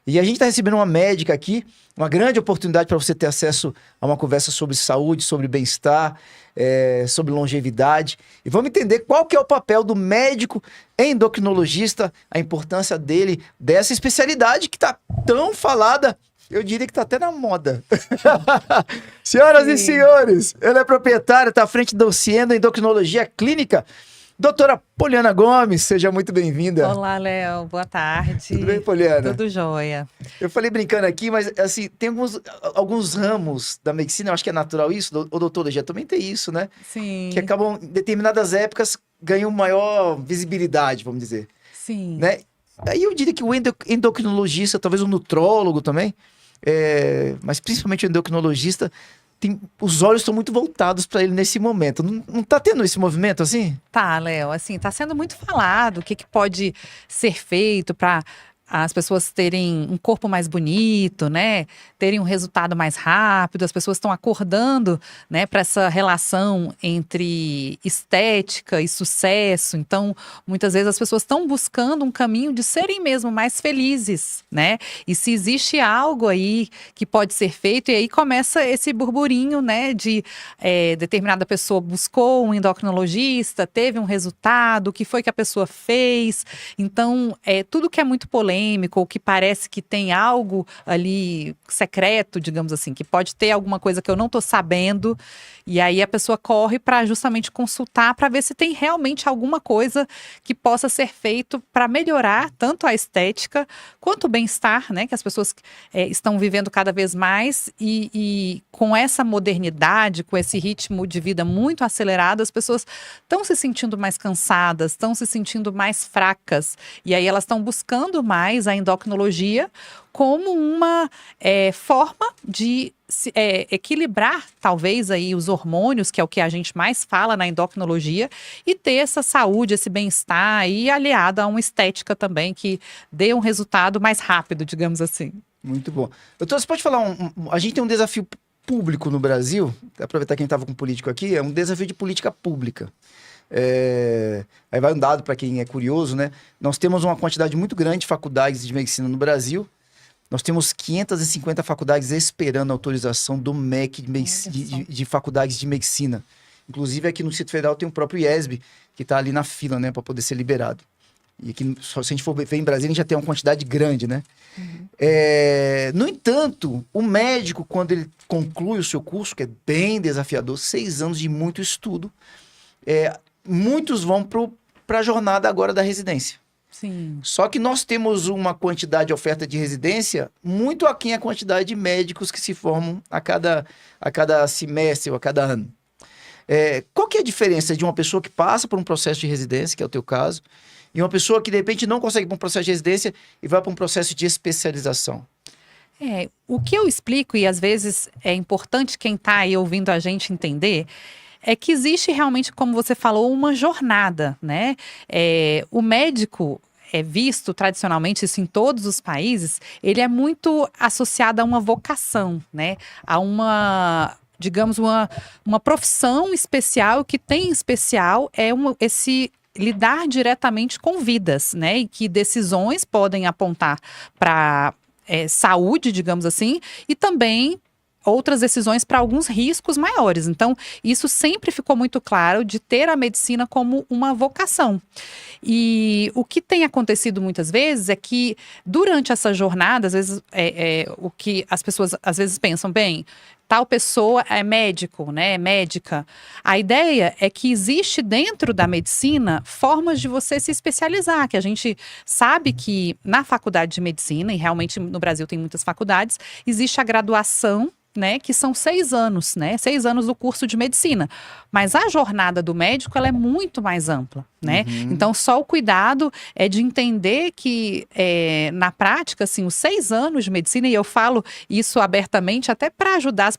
E a gente está recebendo uma médica aqui, uma grande oportunidade para você ter acesso a uma conversa sobre saúde, sobre bem-estar, sobre longevidade. E vamos entender qual que é o papel do médico endocrinologista, a importância dele, dessa especialidade que está tão falada. Eu diria que está até na moda. Senhoras e senhores, ela é proprietária, está à frente do Ciendo Endocrinologia Clínica. Doutora Poliana Gomes, seja muito bem-vinda. Olá, Léo. Boa tarde. Tudo bem, Poliana? Tudo jóia. Eu falei brincando aqui, mas assim, tem alguns ramos da medicina, eu acho que é natural isso, odontologia também tem isso, né? Sim. Que acabam, em determinadas épocas, ganham maior visibilidade, vamos dizer. Sim. Né? Aí eu diria que o endocrinologista, talvez o nutrólogo também, mas principalmente o endocrinologista, os olhos estão muito voltados para ele nesse momento. Não tá tendo esse movimento assim? Tá, Léo, assim, tá sendo muito falado o que pode ser feito para as pessoas terem um corpo mais bonito, né? Terem um resultado mais rápido. As pessoas estão acordando, né, para essa relação entre estética e sucesso. Então, muitas vezes as pessoas estão buscando um caminho de serem mesmo mais felizes, né? E se existe algo aí que pode ser feito, e aí começa esse burburinho, né, de determinada pessoa buscou um endocrinologista, teve um resultado, o que foi que a pessoa fez. Então, tudo que é muito polêmico, ou que parece que tem algo ali secreto, digamos assim, que pode ter alguma coisa que eu não estou sabendo, e aí a pessoa corre para justamente consultar para ver se tem realmente alguma coisa que possa ser feito para melhorar tanto a estética quanto o bem-estar, né, que as pessoas estão vivendo cada vez mais, e com essa modernidade, com esse ritmo de vida muito acelerado, as pessoas estão se sentindo mais cansadas, estão se sentindo mais fracas, e aí elas estão buscando mais a endocrinologia como uma forma de equilibrar, talvez, aí os hormônios, que é o que a gente mais fala na endocrinologia, e ter essa saúde, esse bem-estar, e aliado a uma estética também que dê um resultado mais rápido, digamos assim. Muito bom. Doutor, você pode falar, a gente tem um desafio público no Brasil, aproveitar quem estava com político aqui, é um desafio de política pública. Aí vai um dado para quem é curioso, né? Nós temos uma quantidade muito grande de faculdades de medicina no Brasil. Nós temos 550 faculdades esperando a autorização do MEC de faculdades de medicina. Inclusive, aqui no Distrito Federal tem o próprio IESB, que está ali na fila, né, para poder ser liberado. E aqui, se a gente for ver em Brasília, a gente já tem uma quantidade grande, né? Uhum. No entanto, o médico, quando ele conclui o seu curso, que é bem desafiador, 6 anos de muito estudo, muitos vão para a jornada agora da residência. Sim. Só que nós temos uma quantidade de oferta de residência muito aquém a quantidade de médicos que se formam a cada semestre ou a cada ano. Qual que é a diferença de uma pessoa que passa por um processo de residência, que é o teu caso, e uma pessoa que de repente não consegue ir para um processo de residência e vai para um processo de especialização? O que eu explico, e às vezes é importante quem está aí ouvindo a gente entender, é que existe realmente, como você falou, uma jornada, né? O médico é visto tradicionalmente, isso em todos os países, ele é muito associado a uma vocação, né? A uma, digamos, uma profissão especial, que tem em especial esse lidar diretamente com vidas, né? E que decisões podem apontar para saúde, digamos assim, e também outras decisões para alguns riscos maiores. Então, isso sempre ficou muito claro de ter a medicina como uma vocação. E o que tem acontecido muitas vezes é que durante essa jornada, às vezes, o que as pessoas às vezes pensam, bem, tal pessoa é médico, né, é médica. A ideia é que existe dentro da medicina formas de você se especializar, que a gente sabe que na faculdade de medicina, e realmente no Brasil tem muitas faculdades, existe a graduação, né, que são 6 anos, né, 6 anos do curso de medicina. Mas a jornada do médico, ela é muito mais ampla, né? Uhum. Então, só o cuidado é de entender que, na prática, assim, os 6 anos de medicina, e eu falo isso abertamente até para ajudar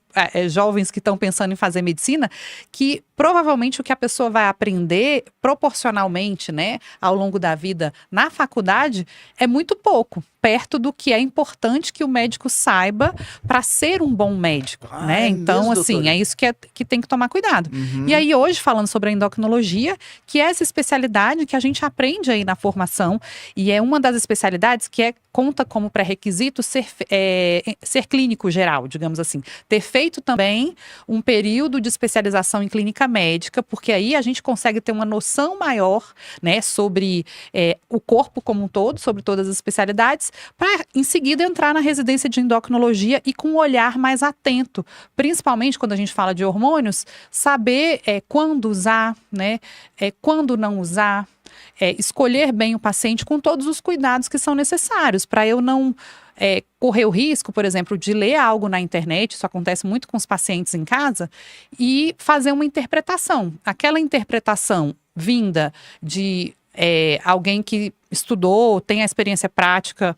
jovens que estão pensando em fazer medicina, que provavelmente o que a pessoa vai aprender proporcionalmente, né, ao longo da vida na faculdade é muito pouco, perto do que é importante que o médico saiba para ser um bom médico. médico, Ah, né? é Então, mesmo, assim, doutora? é isso que tem que tomar cuidado. Uhum. E aí, hoje, falando sobre a endocrinologia, que é essa especialidade que a gente aprende aí na formação, e é uma das especialidades que conta como pré-requisito ser clínico geral, digamos assim. Ter feito também um período de especialização em clínica médica, porque aí a gente consegue ter uma noção maior, né, sobre o corpo como um todo, sobre todas as especialidades, para em seguida entrar na residência de endocrinologia e com um olhar mais atento, principalmente quando a gente fala de hormônios, saber quando usar, né, quando não usar, escolher bem o paciente com todos os cuidados que são necessários, para eu não correr o risco, por exemplo, de ler algo na internet, isso acontece muito com os pacientes em casa, e fazer uma interpretação. Aquela interpretação vinda de alguém que estudou, tem a experiência prática,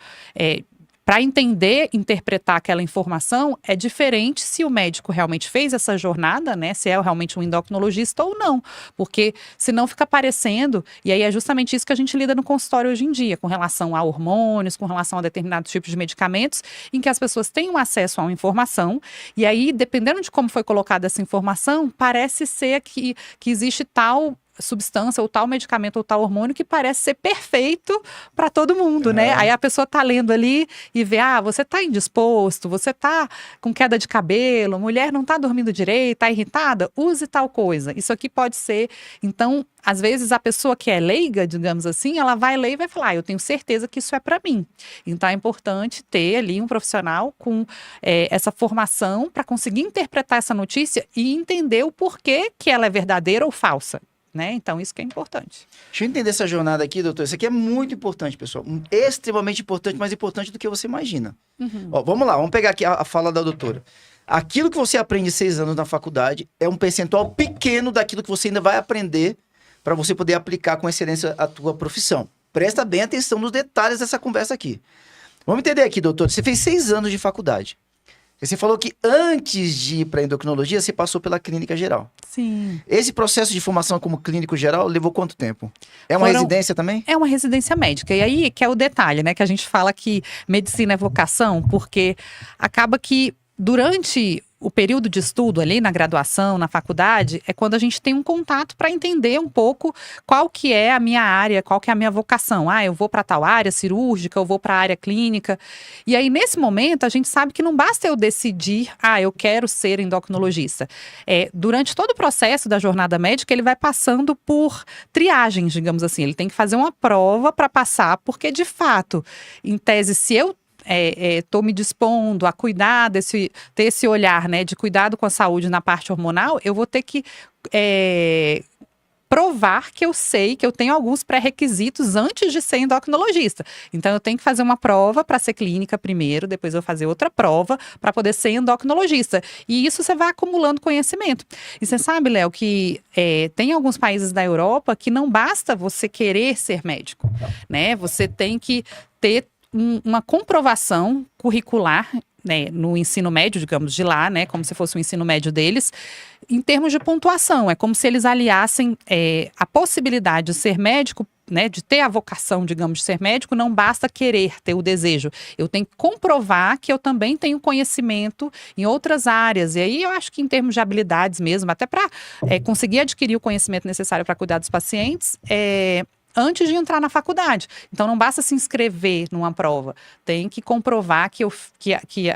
para entender, interpretar aquela informação, é diferente se o médico realmente fez essa jornada, né? Se é realmente um endocrinologista ou não. Porque senão fica parecendo, e aí é justamente isso que a gente lida no consultório hoje em dia, com relação a hormônios, com relação a determinados tipos de medicamentos, em que as pessoas têm um acesso a uma informação, e aí, dependendo de como foi colocada essa informação, parece ser que existe tal substância ou tal medicamento ou tal hormônio que parece ser perfeito para todo mundo, né? Aí a pessoa tá lendo ali e vê, você tá indisposto, você tá com queda de cabelo, mulher não tá dormindo direito, tá irritada, use tal coisa. Isso aqui pode ser. Então, às vezes a pessoa que é leiga, digamos assim, ela vai ler e vai falar, eu tenho certeza que isso é para mim. Então é importante ter ali um profissional com essa formação para conseguir interpretar essa notícia e entender o porquê que ela é verdadeira ou falsa. Né? Então, isso que é importante. Deixa eu entender essa jornada aqui, doutor. Isso aqui é muito importante, pessoal. Extremamente importante, mais importante do que você imagina. Ó, vamos lá, vamos pegar aqui a fala da doutora. Aquilo que você aprende 6 anos na faculdade é um percentual pequeno daquilo que você ainda vai aprender para você poder aplicar com excelência a tua profissão. Presta bem atenção nos detalhes dessa conversa aqui. Vamos entender aqui, doutor. Você fez 6 anos de faculdade. Você falou que antes de ir para endocrinologia, você passou pela clínica geral. Sim. Esse processo de formação como clínico geral levou quanto tempo? É uma residência também? É uma residência médica. E aí que é o detalhe, né? Que a gente fala que medicina é vocação, porque acaba que durante o período de estudo ali na graduação, na faculdade, é quando a gente tem um contato para entender um pouco qual que é a minha área, qual que é a minha vocação. Eu vou para tal área cirúrgica, eu vou para a área clínica. E aí, nesse momento, a gente sabe que não basta eu decidir, eu quero ser endocrinologista. Durante todo o processo da jornada médica, ele vai passando por triagens, digamos assim. Ele tem que fazer uma prova para passar, porque, de fato, em tese, se eu estou me dispondo a cuidar ter esse olhar, né, de cuidado com a saúde na parte hormonal, eu vou ter que provar que eu sei que eu tenho alguns pré-requisitos antes de ser endocrinologista. Então, eu tenho que fazer uma prova para ser clínica primeiro, depois eu fazer outra prova para poder ser endocrinologista. E isso você vai acumulando conhecimento. E você sabe, Léo, que tem alguns países da Europa que não basta você querer ser médico, né? Você tem que ter uma comprovação curricular, né, no ensino médio, digamos, de lá, né, como se fosse o ensino médio deles, em termos de pontuação. É como se eles aliassem a possibilidade de ser médico, né, de ter a vocação, digamos, de ser médico, não basta querer ter o desejo. Eu tenho que comprovar que eu também tenho conhecimento em outras áreas. E aí eu acho que em termos de habilidades mesmo, até para conseguir adquirir o conhecimento necessário para cuidar dos pacientes, antes de entrar na faculdade. Então, não basta se inscrever numa prova. Tem que comprovar que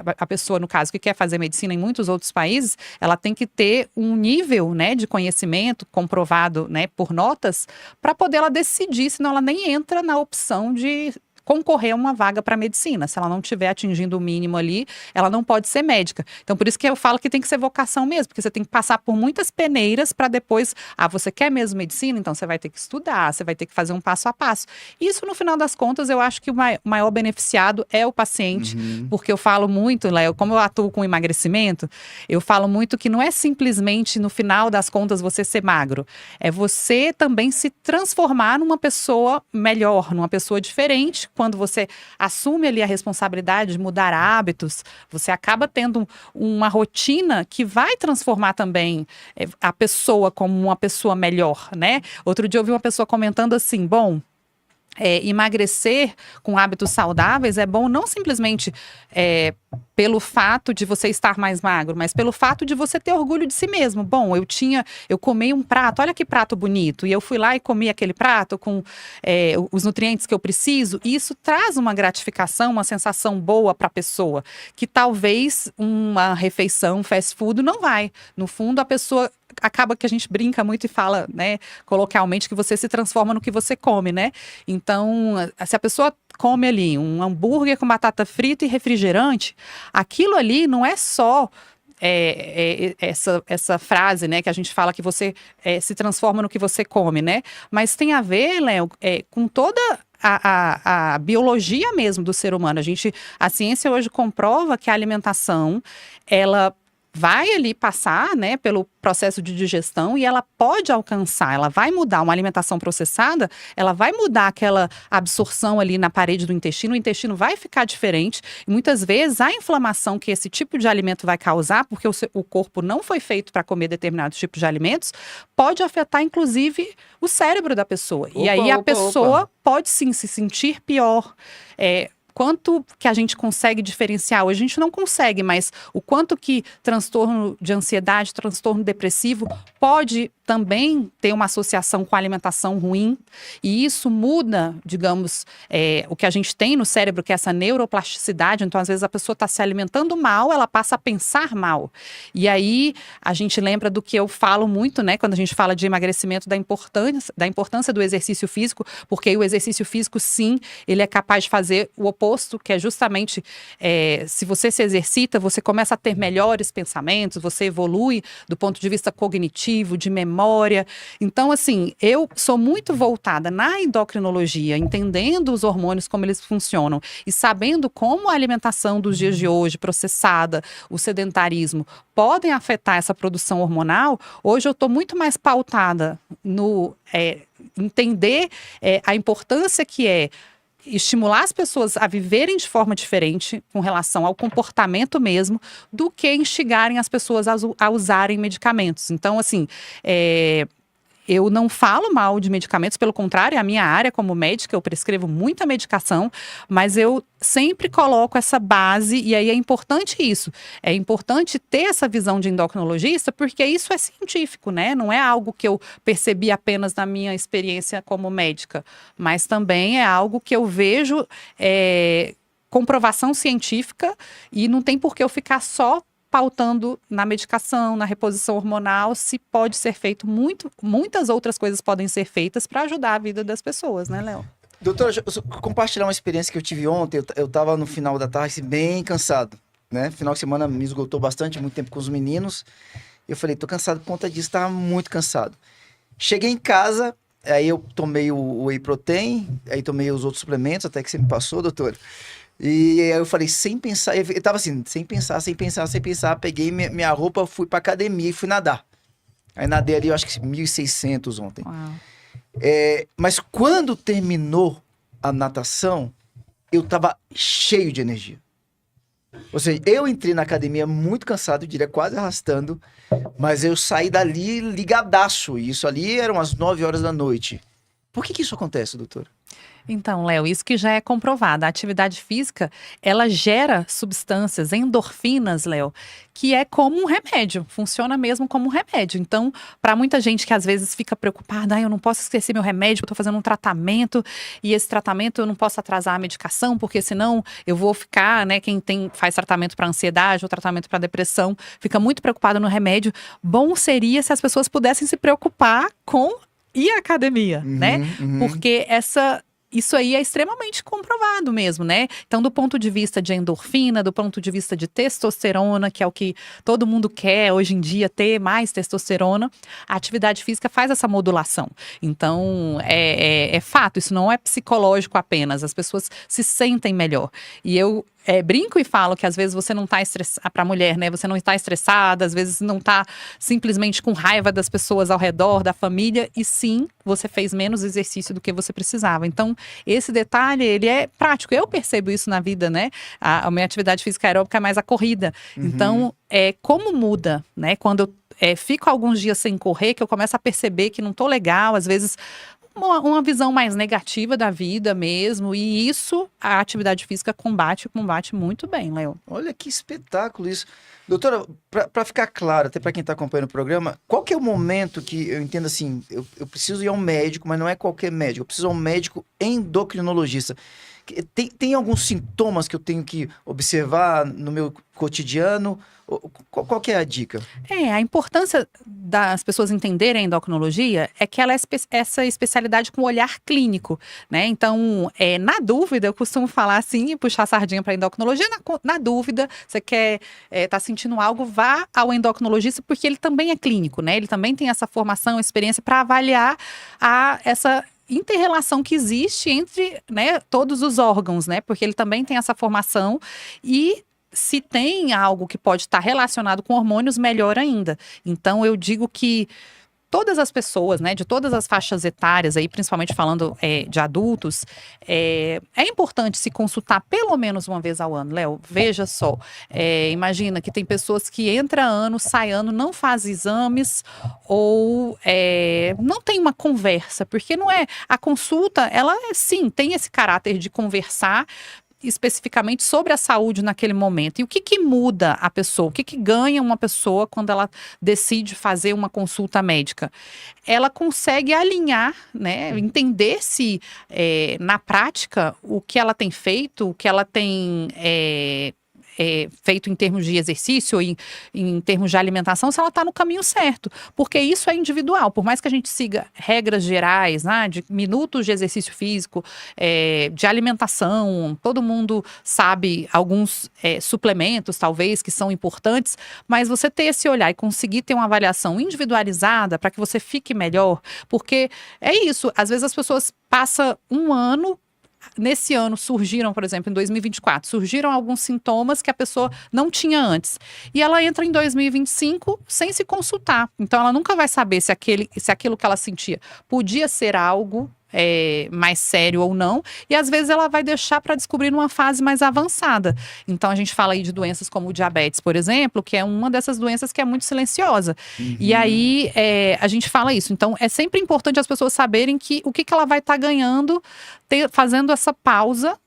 a pessoa, no caso, que quer fazer medicina em muitos outros países, ela tem que ter um nível, né, de conhecimento comprovado, né, por notas, para poder ela decidir, senão ela nem entra na opção de concorrer a uma vaga para medicina. Se ela não estiver atingindo o mínimo ali, ela não pode ser médica. Então, por isso que eu falo que tem que ser vocação mesmo, porque você tem que passar por muitas peneiras para depois, você quer mesmo medicina? Então, você vai ter que estudar, você vai ter que fazer um passo a passo. Isso, no final das contas, eu acho que o maior beneficiado é o paciente, porque eu falo muito, Léo, como eu atuo com emagrecimento, eu falo muito que não é simplesmente, no final das contas, você ser magro. É você também se transformar numa pessoa melhor, numa pessoa diferente. Quando você assume ali a responsabilidade de mudar hábitos, você acaba tendo uma rotina que vai transformar também a pessoa como uma pessoa melhor, né? Outro dia eu vi uma pessoa comentando assim, emagrecer com hábitos saudáveis é bom não simplesmente pelo fato de você estar mais magro, mas pelo fato de você ter orgulho de si mesmo. Bom, eu comi um prato, olha que prato bonito, e eu fui lá e comi aquele prato com os nutrientes que eu preciso, e isso traz uma gratificação, uma sensação boa para a pessoa, que talvez uma refeição fast food não vai. No fundo, a pessoa acaba que a gente brinca muito e fala, né, coloquialmente, que você se transforma no que você come, né? Então, se a pessoa come ali um hambúrguer com batata frita e refrigerante, aquilo ali não é só essa frase, né, que a gente fala que você se transforma no que você come, né? Mas tem a ver, Léo, com toda a biologia mesmo do ser humano. A ciência hoje comprova que a alimentação, ela vai ali passar, né, pelo processo de digestão e ela pode alcançar, ela vai mudar uma alimentação processada, ela vai mudar aquela absorção ali na parede do intestino, o intestino vai ficar diferente e muitas vezes a inflamação que esse tipo de alimento vai causar, porque o corpo não foi feito para comer determinados tipos de alimentos, pode afetar inclusive o cérebro da pessoa. E aí a pessoa pode sim se sentir pior. Quanto que a gente consegue diferenciar? Hoje a gente não consegue, mas o quanto que transtorno de ansiedade, transtorno depressivo pode também ter uma associação com a alimentação ruim, e isso muda, digamos, o que a gente tem no cérebro, que é essa neuroplasticidade. Então, às vezes, a pessoa está se alimentando mal, ela passa a pensar mal. E aí, a gente lembra do que eu falo muito, né, quando a gente fala de emagrecimento, da importância do exercício físico, porque o exercício físico, sim, ele é capaz de fazer o oposto, que é justamente, se você se exercita, você começa a ter melhores pensamentos, você evolui do ponto de vista cognitivo, de memória. Então, assim, eu sou muito voltada na endocrinologia, entendendo os hormônios, como eles funcionam e sabendo como a alimentação dos dias de hoje, processada, o sedentarismo, podem afetar essa produção hormonal. Hoje eu estou muito mais pautada no entender a importância que é estimular as pessoas a viverem de forma diferente com relação ao comportamento mesmo, do que instigarem as pessoas a usarem medicamentos. Então, assim, eu não falo mal de medicamentos, pelo contrário, é a minha área como médica, eu prescrevo muita medicação, mas eu sempre coloco essa base, e aí é importante isso. É importante ter essa visão de endocrinologista, porque isso é científico, né? Não é algo que eu percebi apenas na minha experiência como médica, mas também é algo que eu vejo comprovação científica, e não tem por que eu ficar só pautando na medicação, na reposição hormonal, se pode ser feito muitas outras coisas podem ser feitas para ajudar a vida das pessoas, né, Léo? Doutora, eu compartilhar uma experiência que eu tive ontem. Eu tava no final da tarde bem cansado, né? Final de semana me esgotou bastante, muito tempo com os meninos. Eu falei, tô cansado por conta disso, tava muito cansado. Cheguei em casa, aí eu tomei o whey protein, aí tomei os outros suplementos, até que você me passou, doutor. E aí eu falei, sem pensar, eu tava assim, sem pensar, peguei minha roupa, fui pra academia e fui nadar. Aí nadei ali, eu acho que 1.600 ontem. Uau. Mas quando terminou a natação, eu tava cheio de energia. Ou seja, eu entrei na academia muito cansado, eu diria quase arrastando, mas eu saí dali ligadaço. E isso ali eram as 9 horas da noite. Por que isso acontece, doutora? Então, Léo, isso que já é comprovado. A atividade física, ela gera substâncias, endorfinas, Léo, que é como um remédio, funciona mesmo como um remédio. Então, para muita gente que às vezes fica preocupada, eu não posso esquecer meu remédio, eu estou fazendo um tratamento, e esse tratamento eu não posso atrasar a medicação, porque senão eu vou ficar, né, quem faz tratamento para ansiedade ou tratamento para depressão, fica muito preocupado no remédio. Bom seria se as pessoas pudessem se preocupar com ir à academia, né? Porque isso aí é extremamente comprovado mesmo, né? Então, do ponto de vista de endorfina, do ponto de vista de testosterona, que é o que todo mundo quer hoje em dia, ter mais testosterona, a atividade física faz essa modulação. Então, é fato, isso não é psicológico apenas, as pessoas se sentem melhor. E eu brinco e falo que às vezes você não está estressada, para a mulher, né? Você não está estressada, às vezes não está simplesmente com raiva das pessoas ao redor, da família, e sim, você fez menos exercício do que você precisava. Então, esse detalhe, ele é prático. Eu percebo isso na vida, né? A minha atividade física aeróbica é mais a corrida. Então, como muda, né? Quando eu fico alguns dias sem correr, que eu começo a perceber que não tô legal, às vezes uma visão mais negativa da vida mesmo. E isso a atividade física combate muito bem, Léo. Olha que espetáculo isso. Doutora, para ficar claro, até para quem está acompanhando o programa, qual que é o momento que eu entendo assim, eu preciso ir a um médico, mas não é qualquer médico, eu preciso ir a um médico endocrinologista. Tem alguns sintomas que eu tenho que observar no meu cotidiano? Qual que é a dica? A importância das pessoas entenderem a endocrinologia é que ela é essa especialidade com olhar clínico, né? Então, na dúvida, eu costumo falar assim, e puxar a sardinha para a endocrinologia, na dúvida, você quer tá sentindo algo, vá ao endocrinologista, porque ele também é clínico, né? Ele também tem essa formação, experiência para avaliar essa inter-relação que existe entre, né, todos os órgãos, né? Porque ele também tem essa formação e se tem algo que pode estar relacionado com hormônios, melhor ainda. Então, eu digo que todas as pessoas, né, de todas as faixas etárias, aí, principalmente falando de adultos, é importante se consultar pelo menos uma vez ao ano. Léo, veja só, imagina que tem pessoas que entra ano, sai ano, não faz exames ou não tem uma conversa, porque não é a consulta, ela sim tem esse caráter de conversar especificamente sobre a saúde naquele momento. E o que muda a pessoa? O que ganha uma pessoa quando ela decide fazer uma consulta médica? Ela consegue alinhar, né, entender se na prática o que ela tem feito, o que ela tem feito em termos de exercício, em termos de alimentação, se ela está no caminho certo. Porque isso é individual. Por mais que a gente siga regras gerais, né, de minutos de exercício físico, de alimentação, todo mundo sabe alguns suplementos, talvez, que são importantes, mas você ter esse olhar e conseguir ter uma avaliação individualizada para que você fique melhor, porque é isso, às vezes as pessoas passam um ano. Nesse ano surgiram, por exemplo, em 2024, surgiram alguns sintomas que a pessoa não tinha antes. E ela entra em 2025 sem se consultar. Então, ela nunca vai saber se aquilo que ela sentia podia ser algo mais sério ou não. E às vezes ela vai deixar para descobrir numa fase mais avançada. Então, a gente fala aí de doenças como o diabetes, por exemplo, que é uma dessas doenças que é muito silenciosa. Uhum. E aí, a gente fala isso. Então, é sempre importante as pessoas saberem o que ela vai estar ganhando fazendo essa pausa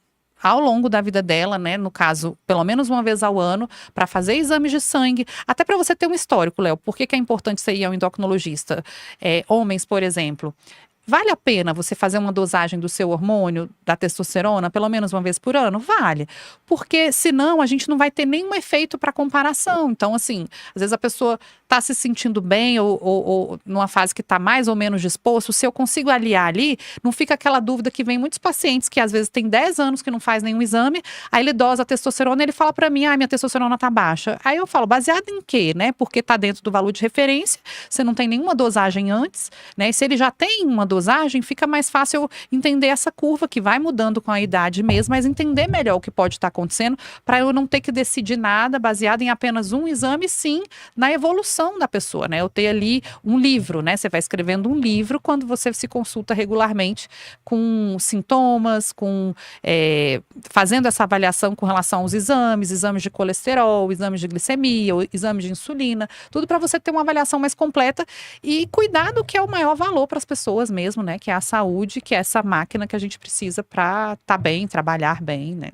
ao longo da vida dela, né? No caso, pelo menos uma vez ao ano, para fazer exames de sangue, até para você ter um histórico, Léo. Por que é importante você ir ao endocrinologista? Homens, por exemplo. Vale a pena você fazer uma dosagem do seu hormônio, da testosterona, pelo menos uma vez por ano? Vale. Porque senão a gente não vai ter nenhum efeito para comparação. Então, assim, às vezes a pessoa está se sentindo bem ou numa fase que está mais ou menos disposto, se eu consigo aliar ali, não fica aquela dúvida que vem muitos pacientes que às vezes tem 10 anos que não faz nenhum exame, aí ele dosa a testosterona e ele fala para mim, minha testosterona está baixa. Aí eu falo, baseado em quê, né? Porque está dentro do valor de referência, você não tem nenhuma dosagem antes, né? E se ele já tem uma dosagem, fica mais fácil entender essa curva que vai mudando com a idade mesmo, mas entender melhor o que pode estar acontecendo para eu não ter que decidir nada baseado em apenas um exame, sim, na evolução da pessoa, né? Eu tenho ali um livro, né? Você vai escrevendo um livro quando você se consulta regularmente com sintomas, fazendo essa avaliação com relação aos exames de colesterol, exames de glicemia, exames de insulina, tudo para você ter uma avaliação mais completa e cuidar do que é o maior valor para as pessoas mesmo, né? Que é a saúde, que é essa máquina que a gente precisa para estar bem, trabalhar bem, né?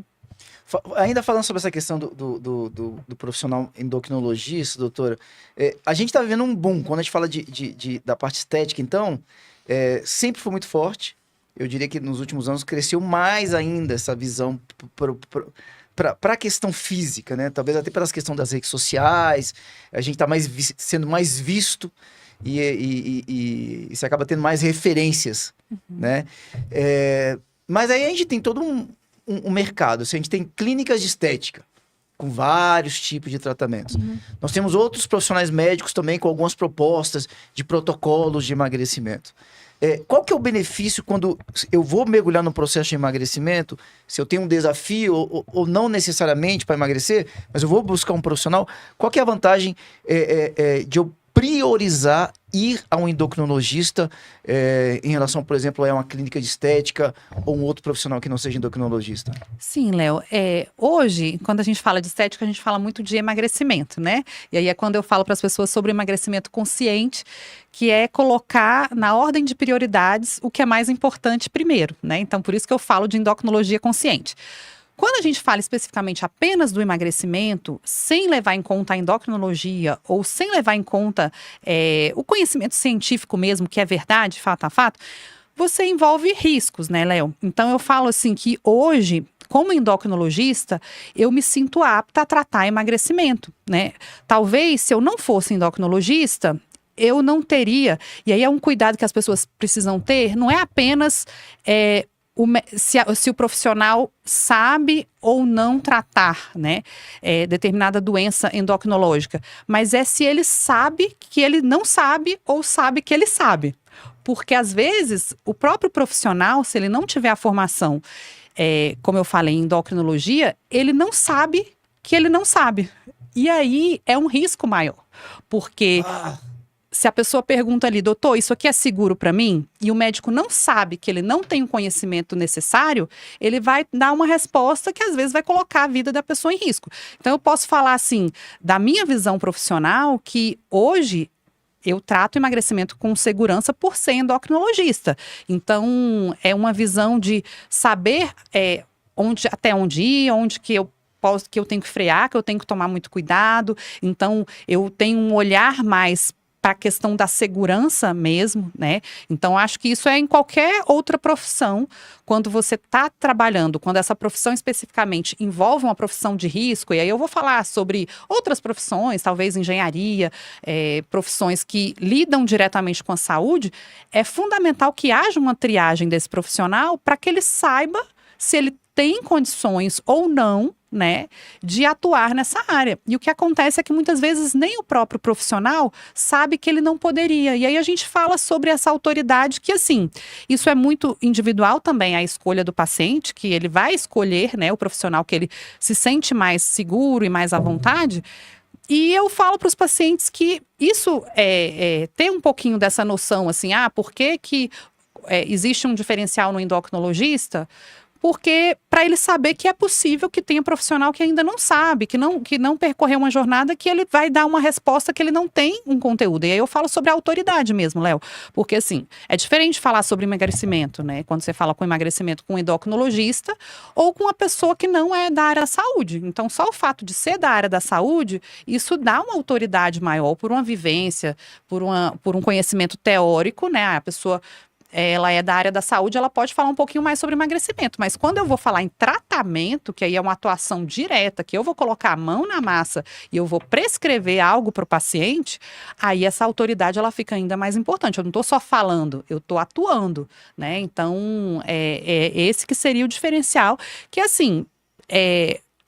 Ainda falando sobre essa questão do profissional endocrinologista, doutora, a gente está vivendo um boom. Quando a gente fala da parte estética, então, sempre foi muito forte. Eu diria que nos últimos anos cresceu mais ainda essa visão para a questão física, né? Talvez até pela questão das redes sociais, a gente está sendo mais visto e você acaba tendo mais referências, né? Mas aí a gente tem todo um mercado, assim, a gente tem clínicas de estética com vários tipos de tratamentos. Nós temos outros profissionais médicos também com algumas propostas de protocolos de emagrecimento. Qual que é o benefício quando eu vou mergulhar no processo de emagrecimento? Se eu tenho um desafio, ou não necessariamente para emagrecer, mas eu vou buscar um profissional, qual que é a vantagem de eu priorizar ir a um endocrinologista em relação, por exemplo, a uma clínica de estética ou um outro profissional que não seja endocrinologista? Sim, Léo. Hoje, quando a gente fala de estética, a gente fala muito de emagrecimento, né? E aí é quando eu falo para as pessoas sobre emagrecimento consciente, que é colocar na ordem de prioridades o que é mais importante primeiro, né? Então, por isso que eu falo de endocrinologia consciente. Quando a gente fala especificamente apenas do emagrecimento, sem levar em conta a endocrinologia ou sem levar em conta o conhecimento científico mesmo, que é verdade, fato a fato, você envolve riscos, né, Léo? Então eu falo assim que hoje, como endocrinologista, eu me sinto apta a tratar emagrecimento, né? Talvez se eu não fosse endocrinologista, eu não teria, e aí é um cuidado que as pessoas precisam ter, não é apenas se o profissional sabe ou não tratar, né, determinada doença endocrinológica, mas é se ele sabe que ele não sabe ou sabe que ele sabe. Porque, às vezes, o próprio profissional, se ele não tiver a formação, como eu falei, em endocrinologia, ele não sabe que ele não sabe. E aí é um risco maior, porque se a pessoa pergunta ali, doutor, isso aqui é seguro para mim? E o médico não sabe que ele não tem o conhecimento necessário, ele vai dar uma resposta que às vezes vai colocar a vida da pessoa em risco. Então eu posso falar assim, da minha visão profissional, que hoje eu trato emagrecimento com segurança por ser endocrinologista. Então é uma visão de saber até onde ir, onde que eu tenho que frear, que eu tenho que tomar muito cuidado. Então eu tenho um olhar mais para a questão da segurança mesmo, né? Então, acho que isso é em qualquer outra profissão, quando você está trabalhando, quando essa profissão especificamente envolve uma profissão de risco, e aí eu vou falar sobre outras profissões, talvez engenharia, profissões que lidam diretamente com a saúde, é fundamental que haja uma triagem desse profissional para que ele saiba se ele tem condições ou não, né, de atuar nessa área. E o que acontece é que muitas vezes nem o próprio profissional sabe que ele não poderia. E aí a gente fala sobre essa autoridade que, assim, isso é muito individual também, a escolha do paciente, que ele vai escolher, né, o profissional que ele se sente mais seguro e mais à vontade. E eu falo para os pacientes que isso tem um pouquinho dessa noção, assim, por que existe um diferencial no endocrinologista? Porque para ele saber que é possível que tenha profissional que ainda não sabe, que não percorreu uma jornada, que ele vai dar uma resposta que ele não tem um conteúdo. E aí eu falo sobre a autoridade mesmo, Léo. Porque, assim, é diferente falar sobre emagrecimento, né? Quando você fala com emagrecimento com um endocrinologista ou com uma pessoa que não é da área da saúde. Então, só o fato de ser da área da saúde, isso dá uma autoridade maior por uma vivência, por um conhecimento teórico, né? A pessoa ela é da área da saúde, ela pode falar um pouquinho mais sobre emagrecimento. Mas quando eu vou falar em tratamento, que aí é uma atuação direta, que eu vou colocar a mão na massa e eu vou prescrever algo para o paciente, aí essa autoridade ela fica ainda mais importante. Eu não estou só falando, eu estou atuando, né? Então, esse que seria o diferencial, que assim,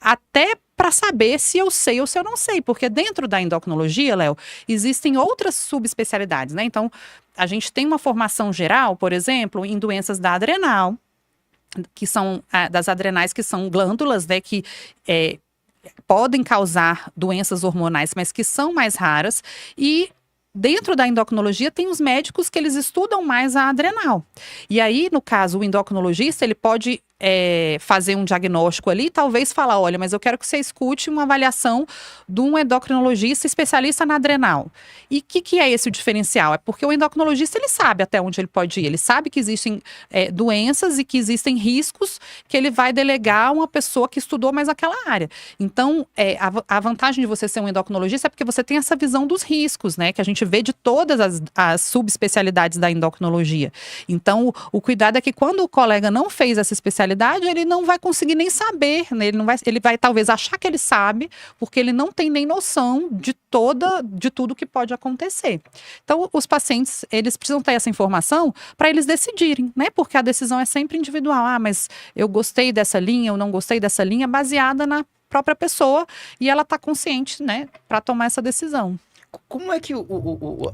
até para saber se eu sei ou se eu não sei, porque dentro da endocrinologia, Léo, existem outras subespecialidades, né? Então, a gente tem uma formação geral, por exemplo, em doenças da adrenal, que são das adrenais, que são glândulas, né, que podem causar doenças hormonais, mas que são mais raras. E dentro da endocrinologia tem os médicos que eles estudam mais a adrenal. E aí, no caso, o endocrinologista, ele pode fazer um diagnóstico ali, talvez falar, olha, mas eu quero que você escute uma avaliação de um endocrinologista especialista na adrenal. E o que é esse o diferencial? É porque o endocrinologista, ele sabe até onde ele pode ir, ele sabe que existem doenças e que existem riscos que ele vai delegar a uma pessoa que estudou mais aquela área. Então, a vantagem de você ser um endocrinologista é porque você tem essa visão dos riscos, né, que a gente vê de todas as subespecialidades da endocrinologia. Então, o cuidado é que quando o colega não fez essa especialidade, ele não vai conseguir nem saber, né? Ele vai talvez achar que ele sabe, porque ele não tem nem noção de tudo que pode acontecer. Então, os pacientes, eles precisam ter essa informação para eles decidirem, né? Porque a decisão é sempre individual. Mas eu gostei dessa linha, eu não gostei dessa linha, baseada na própria pessoa, e ela está consciente, né, para tomar essa decisão. Como é que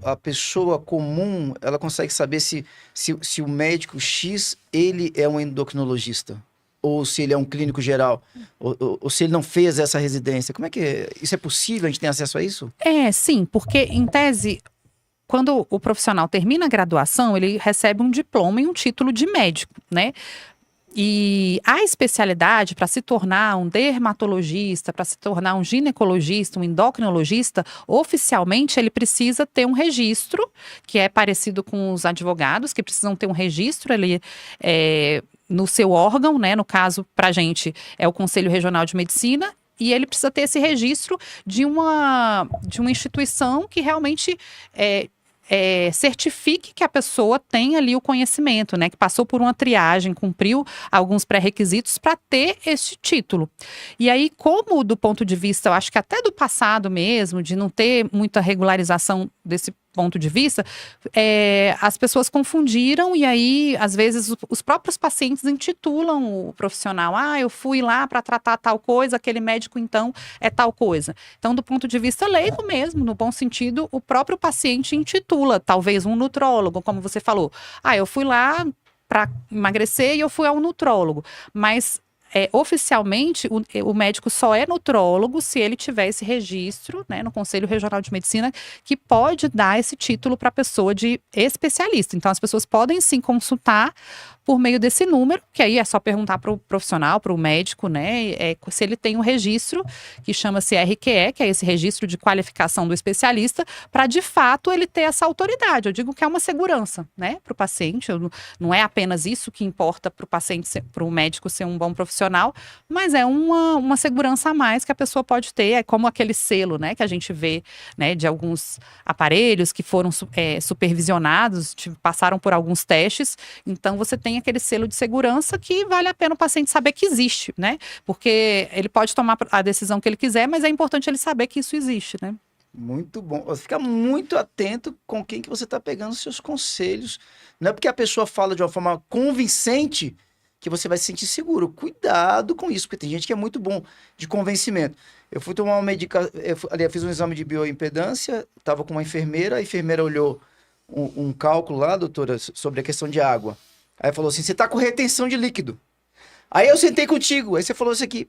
a pessoa comum, ela consegue saber se o médico X, ele é um endocrinologista? ou se ele é um clínico geral, ou se ele não fez essa residência. Como é que é? Isso é possível? A gente tem acesso a isso? Sim, porque em tese, quando o profissional termina a graduação, ele recebe um diploma e um título de médico, né? E a especialidade para se tornar um dermatologista, para se tornar um ginecologista, um endocrinologista, oficialmente ele precisa ter um registro, que é parecido com os advogados, que precisam ter um registro ali no seu órgão, né? No caso, para a gente, é o Conselho Regional de Medicina. E ele precisa ter esse registro de uma instituição que realmente certifique que a pessoa tem ali o conhecimento, né? Que passou por uma triagem, cumpriu alguns pré-requisitos para ter esse título. E aí, como do ponto de vista, eu acho que até do passado mesmo, de não ter muita regularização desse ponto de vista, as pessoas confundiram e aí, às vezes, os próprios pacientes intitulam o profissional. Eu fui lá para tratar tal coisa, aquele médico, então, é tal coisa. Então, do ponto de vista leigo mesmo, no bom sentido, o próprio paciente intitula, talvez um nutrólogo, como você falou. Eu fui lá para emagrecer e eu fui ao nutrólogo. Mas oficialmente, o médico só é nutrólogo se ele tiver esse registro, né, no Conselho Regional de Medicina, que pode dar esse título para a pessoa de especialista. Então, as pessoas podem sim consultar por meio desse número, que aí é só perguntar para o profissional, para o médico, né, se ele tem um registro que chama-se RQE, que é esse registro de qualificação do especialista, para de fato ele ter essa autoridade. Eu digo que é uma segurança, né, para o paciente. Não é apenas isso que importa para o paciente, para o médico ser um bom profissional, mas é uma segurança a mais que a pessoa pode ter. É como aquele selo, né, que a gente vê, né, de alguns aparelhos que foram supervisionados, passaram por alguns testes. Então você tem aquele selo de segurança que vale a pena o paciente saber que existe, né? Porque ele pode tomar a decisão que ele quiser, mas é importante ele saber que isso existe, né? Muito bom. Você fica muito atento com quem que você está pegando os seus conselhos. Não é porque a pessoa fala de uma forma convincente que você vai se sentir seguro. Cuidado com isso, porque tem gente que é muito bom de convencimento. Eu fui tomar uma medicação, eu fiz um exame de bioimpedância, estava com uma enfermeira, a enfermeira olhou um cálculo lá, doutora, sobre a questão de água. Aí falou assim, você tá com retenção de líquido. Aí eu sentei contigo, aí você falou isso aqui.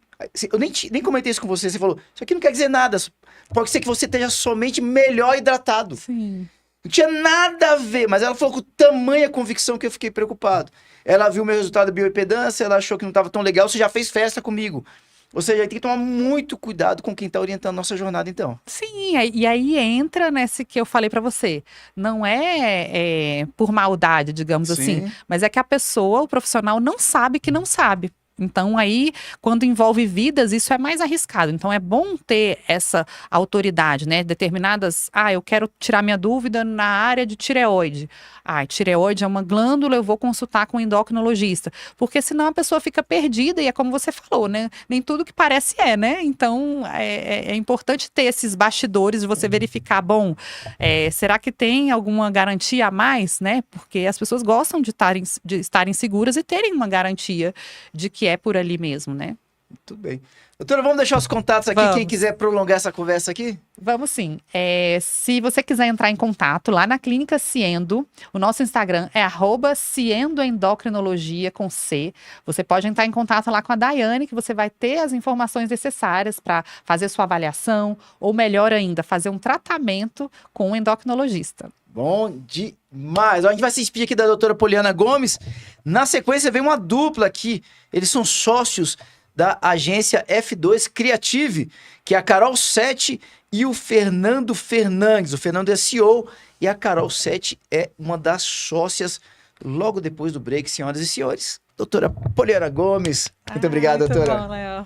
Eu nem comentei isso com você, você falou, isso aqui não quer dizer nada. Pode ser que você esteja somente melhor hidratado. Sim. Não tinha nada a ver, mas ela falou com tamanha convicção que eu fiquei preocupado. Ela viu meu resultado de bioimpedância, ela achou que não estava tão legal, você já fez festa comigo. Ou seja, tem que tomar muito cuidado com quem está orientando a nossa jornada, então. Sim, e aí entra nesse que eu falei para você. Não é por maldade, digamos assim, mas é que a pessoa, o profissional, não sabe que não sabe. Então, aí, quando envolve vidas, isso é mais arriscado. Então, é bom ter essa autoridade, né? Determinadas... eu quero tirar minha dúvida na área de tireoide. Tireoide é uma glândula, eu vou consultar com um endocrinologista. Porque senão a pessoa fica perdida e é como você falou, né? Nem tudo que parece né? Então, é importante ter esses bastidores de você verificar, será que tem alguma garantia a mais, né? Porque as pessoas gostam de estarem seguras e terem uma garantia de que é por ali mesmo, né? Muito bem. Doutora, vamos deixar os contatos aqui, quem quiser prolongar essa conversa aqui? Vamos sim. Se você quiser entrar em contato lá na Clínica Ciendo, o nosso Instagram é @ciendoendocrinologia com C. Você pode entrar em contato lá com a Daiane, que você vai ter as informações necessárias para fazer sua avaliação, ou melhor ainda, fazer um tratamento com um endocrinologista. Bom demais. A gente vai se despedir aqui da doutora Poliana Gomes. Na sequência vem uma dupla aqui. Eles são sócios da agência F2 Creative, que é a Carol Sete e o Fernando Fernandes. O Fernando é CEO e a Carol Sete é uma das sócias logo depois do break, senhoras e senhores. Doutora Poliana Gomes. Muito obrigado, doutora. Muito bom, Léo.